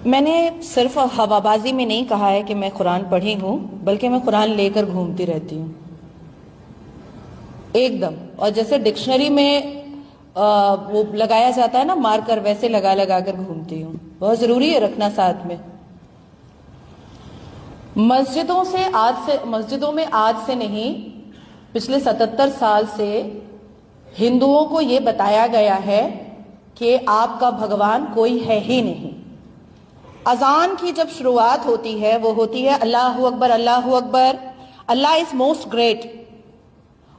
میں نے صرف ہوابازی میں نہیں کہا ہے کہ میں قرآن پڑھی ہوں، بلکہ میں قرآن لے کر گھومتی رہتی ہوں ایک دم. اور جیسے ڈکشنری میں وہ لگایا جاتا ہے نا مارکر، ویسے لگا لگا کر گھومتی ہوں. بہت ضروری ہے رکھنا ساتھ میں. مسجدوں میں آج سے نہیں، پچھلے 77 سال سے ہندوؤں کو یہ بتایا گیا ہے کہ آپ کا بھگوان کوئی ہے ہی نہیں. اذان کی جب شروعات ہوتی ہے وہ ہوتی ہے اللہ اکبر اللہ اکبر، اللہ از موسٹ گریٹ.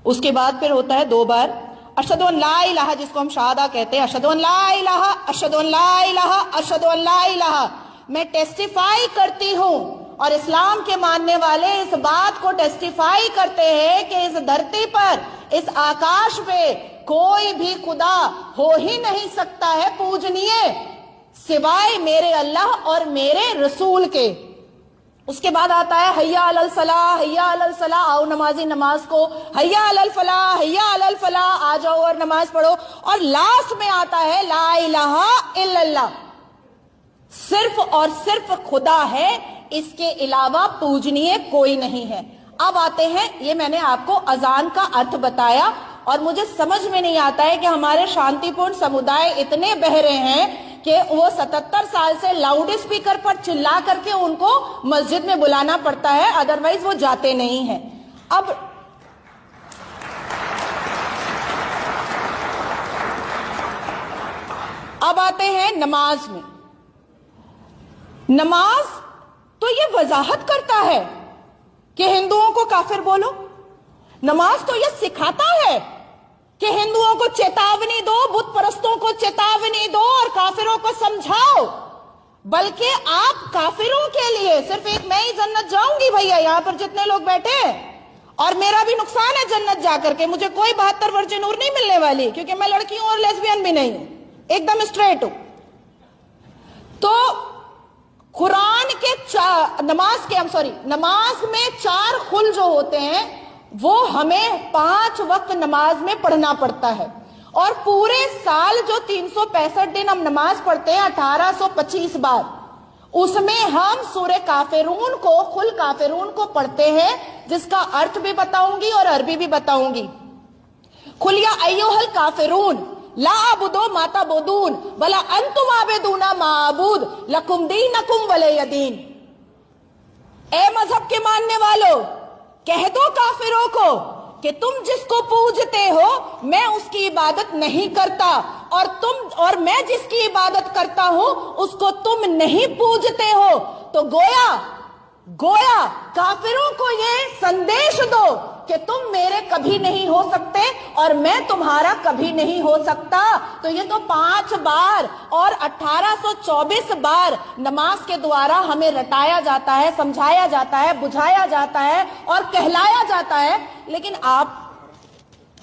اس کے بعد پھر ہوتا ہے 2 بار اشہد ان لا الہ، جس کو ہم شہادہ کہتے ہیں، اشہد ان لا الہ اشہد ان لا الہ اشہد ان لا الہ. میں ٹیسٹیفائی کرتی ہوں، اور اسلام کے ماننے والے اس بات کو ٹیسٹیفائی کرتے ہیں کہ اس دھرتی پر، اس آکاش پہ کوئی بھی خدا ہو ہی نہیں سکتا ہے پوجنیے سوائے میرے اللہ اور میرے رسول کے. اس کے بعد آتا ہے حیا علی الفلاح، حیا علی الفلاح، آؤ نمازی نماز کو، حیا علی الفلاح، حیا علی الفلاح، آ جاؤ اور نماز پڑھو. اور لاسٹ میں آتا ہے لا الہ الا اللہ، صرف اور صرف خدا ہے، اس کے علاوہ پوجنیے کوئی نہیں ہے. اب آتے ہیں، یہ میں نے آپ کو اذان کا ارتھ بتایا، اور مجھے سمجھ میں نہیں آتا ہے کہ ہمارے شانتی پورن سمودائے اتنے بہرے ہیں کہ وہ 77 سال سے لاؤڈ اسپیکر پر چلا کر کے ان کو مسجد میں بلانا پڑتا ہے، ادروائز وہ جاتے نہیں ہیں. اب آتے ہیں نماز میں. نماز تو یہ وضاحت کرتا ہے کہ ہندوؤں کو کافر بولو. نماز تو یہ سکھاتا ہے کہ ہندوؤں کو چیتاونی دو، بت پرستوں کو چیتاونی دو، اور کافروں کو سمجھاؤ. بلکہ آپ کافروں کے لیے صرف ایک میں ہی جنت جاؤں گی بھیا، یہاں پر جتنے لوگ بیٹھے ہیں، اور میرا بھی نقصان ہے جنت جا کر کے، مجھے کوئی 72 ورج نور نہیں ملنے والی، کیونکہ میں لڑکی ہوں اور لیسبین بھی نہیں ہوں، ایک دم اسٹریٹ ہوں. تو قرآن کے نماز میں 4 خل جو ہوتے ہیں وہ ہمیں 5 وقت نماز میں پڑھنا پڑتا ہے. اور پورے سال جو 365 دن ہم نماز پڑھتے ہیں 1825 بار، اس میں ہم سورہ کافرون کو، خل کافرون کو پڑھتے ہیں، جس کا ارتھ بھی بتاؤں گی اور عربی بھی بتاؤں گی. قل یا ایھا الکافرون لا اعبد ما تعبدون ولا انتم عابدون ما اعبد لکم دینکم ولی دین. اے مذہب کے ماننے والو، کہہ دو کافروں کو کہ تم جس کو پوجتے ہو میں اس کی عبادت نہیں کرتا، اور میں جس کی عبادت کرتا ہوں اس کو تم نہیں پوجتے ہو. تو گویا کافروں کو یہ سندیش دو کہ تم میرے کبھی نہیں ہو سکتے اور میں تمہارا کبھی نہیں ہو سکتا. تو یہ تو 5 بار اور 1824 بار نماز کے دوارا ہمیں رٹایا جاتا ہے، سمجھایا جاتا ہے، بجھایا جاتا ہے اور کہلایا جاتا ہے. لیکن آپ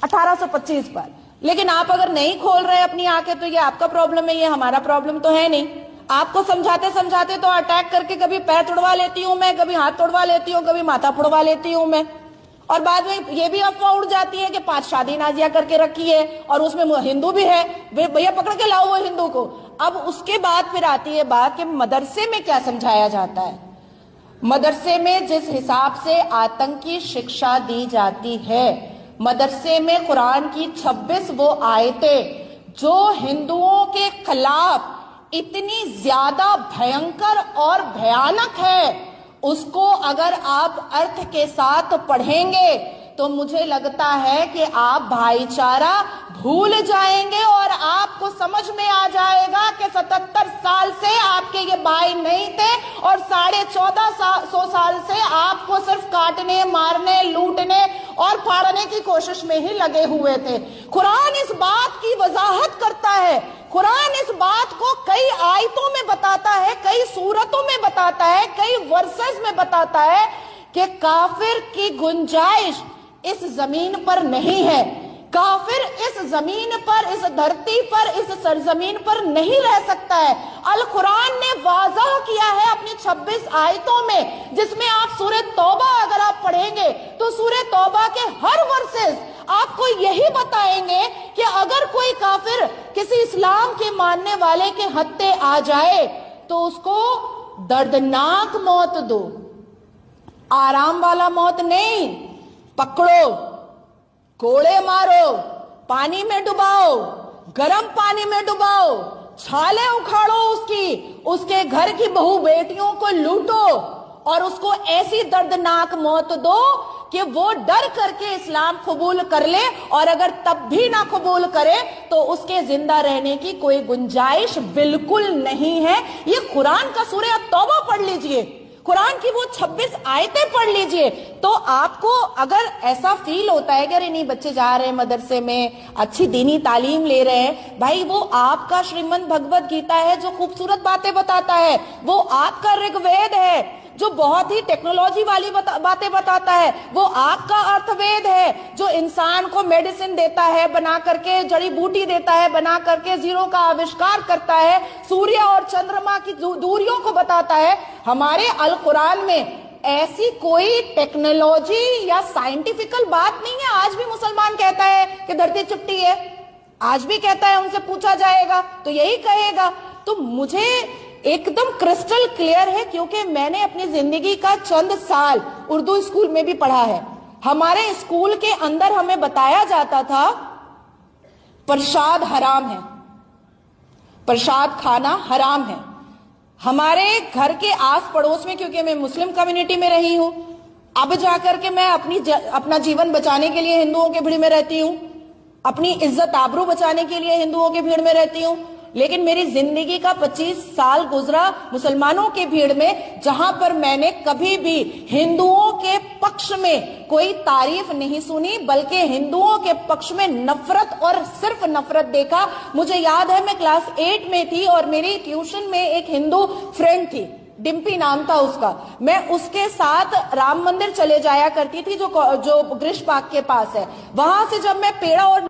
1825 بار، لیکن آپ اگر نہیں کھول رہے اپنی آنکھیں تو یہ آپ کا پرابلم ہے، یہ ہمارا پرابلم تو ہے نہیں. آپ کو سمجھاتے سمجھاتے تو اٹیک کر کے کبھی پیر توڑوا لیتی ہوں میں، کبھی ہاتھ توڑوا لیتی ہوں، کبھی ماتھا پھوڑوا لیتی ہوں میں. اور بعد میں یہ بھی افواہ اڑ جاتی ہے کہ 5 شادی نازیہ کر کے رکھی ہے اور اس میں ہندو بھی ہے، بھیا پکڑ کے لاؤ وہ ہندو کو. اب اس کے بعد پھر آتی ہے بات کہ مدرسے میں کیا سمجھایا جاتا ہے. مدرسے میں جس حساب سے آتنکی شکشا دی جاتی ہے، مدرسے میں قرآن کی 26 وہ آیتیں جو ہندوؤں کے خلاف اتنی زیادہ بھینکر اور بھیانک ہے، اس کو اگر آپ ارتھ کے ساتھ پڑھیں گے تو مجھے لگتا ہے کہ آپ بھائی چارہ بھول جائیں گے، اور آپ کو سمجھ میں آ جائے گا کہ 77 سال سے آپ کے یہ بھائی نہیں تھے، اور 1450 سال سے آپ کو صرف کاٹنے، مارنے، لوٹنے اور پھاڑنے کی کوشش میں ہی لگے ہوئے تھے. قرآن اس بات کی وضاحت کرتا ہے، قرآن اس بات کو کئی آیتوں میں بتاتا ہے، کئی سورتوں میں بتاتا ہے، کئی ورسز میں بتاتا ہے کہ کافر کی گنجائش اس زمین پر نہیں ہے. کافر اس زمین پر، اس دھرتی پر، اس سرزمین پر نہیں رہ سکتا ہے. القرآن نے واضح کیا ہے اپنی 26 آیتوں میں، جس میں آپ سورہ توبہ اگر آپ پڑھیں گے تو سورہ توبہ کے ہر ورسز آپ کو یہی بتائیں گے کہ اگر کوئی کافر کسی اسلام کے ماننے والے کے ہتھے آ جائے تو اس کو دردناک موت دو، آرام والا موت نہیں، پکڑو، کوڑے مارو، پانی میں ڈباؤ، گرم پانی میں ڈباؤ، چھالیں اکھاڑو اس کے گھر کی بہو بیٹیوں کو لوٹو اور اس کو ایسی دردناک موت دو کہ وہ ڈر کر کے اسلام قبول کر لے، اور اگر تب بھی نہ قبول کرے تو اس کے زندہ رہنے کی کوئی گنجائش بالکل نہیں ہے۔ یہ قرآن کا سورہ توبہ پڑھ لیجئے، قرآن کی وہ 26 آیتیں پڑھ لیجئے، تو آپ کو اگر ایسا فیل ہوتا ہے کہ ارے نہیں بچے جا رہے ہیں مدرسے میں، اچھی دینی تعلیم لے رہے ہیں، بھائی وہ آپ کا شریمد بھگوت گیتا ہے جو خوبصورت باتیں بتاتا ہے، وہ آپ کا رگ وید ہے جو بہت ہی ٹیکنالوجی والی باتیں بتاتا ہے، وہ آپ کا ارتھ وید ہے جو انسان کو میڈیسن دیتا ہے بنا کر کے، جڑی بوٹی دیتا ہے بنا کر کے، زیرو کا آوشکار کرتا ہے، سوریہ اور چندرما کی دوریوں کو بتاتا ہے۔ ہمارے القرآن میں ایسی کوئی ٹیکنالوجی یا سائنٹیفیکل بات نہیں ہے۔ آج بھی مسلمان کہتا ہے کہ دھرتی چپٹی ہے، آج بھی کہتا ہے ان سے پوچھا جائے گا تو یہی کہے گا۔ تو مجھے ایک دم کرسٹل کلیئر ہے، کیونکہ میں نے اپنی زندگی کا چند سال اردو اسکول میں بھی پڑھا ہے۔ ہمارے اسکول کے اندر ہمیں بتایا جاتا تھا پرساد حرام ہے، پرساد کھانا حرام ہے۔ ہمارے گھر کے آس پڑوس میں، کیونکہ میں مسلم کمیونٹی میں رہی ہوں، اب جا کر کے میں اپنا جیون بچانے کے لیے ہندوؤں کے بھیڑ میں رہتی ہوں، اپنی عزت آبرو بچانے کے لیے ہندوؤں کے بھیڑ میں رہتی ہوں، لیکن میری زندگی کا 25 سال گزرا مسلمانوں کے بھیڑ میں، جہاں پر میں نے کبھی بھی ہندوؤں کے پکش میں کوئی تعریف نہیں سنی، بلکہ ہندوؤں کے پکش میں نفرت اور صرف نفرت دیکھا۔ مجھے یاد ہے میں کلاس 8 میں تھی اور میری ٹیوشن میں ایک ہندو فرینڈ تھی، ڈمپی نام تھا اس کا، میں اس کے ساتھ رام مندر چلے جایا کرتی تھی جو گرش پاک کے پاس ہے۔ وہاں سے جب میں پیڑا اور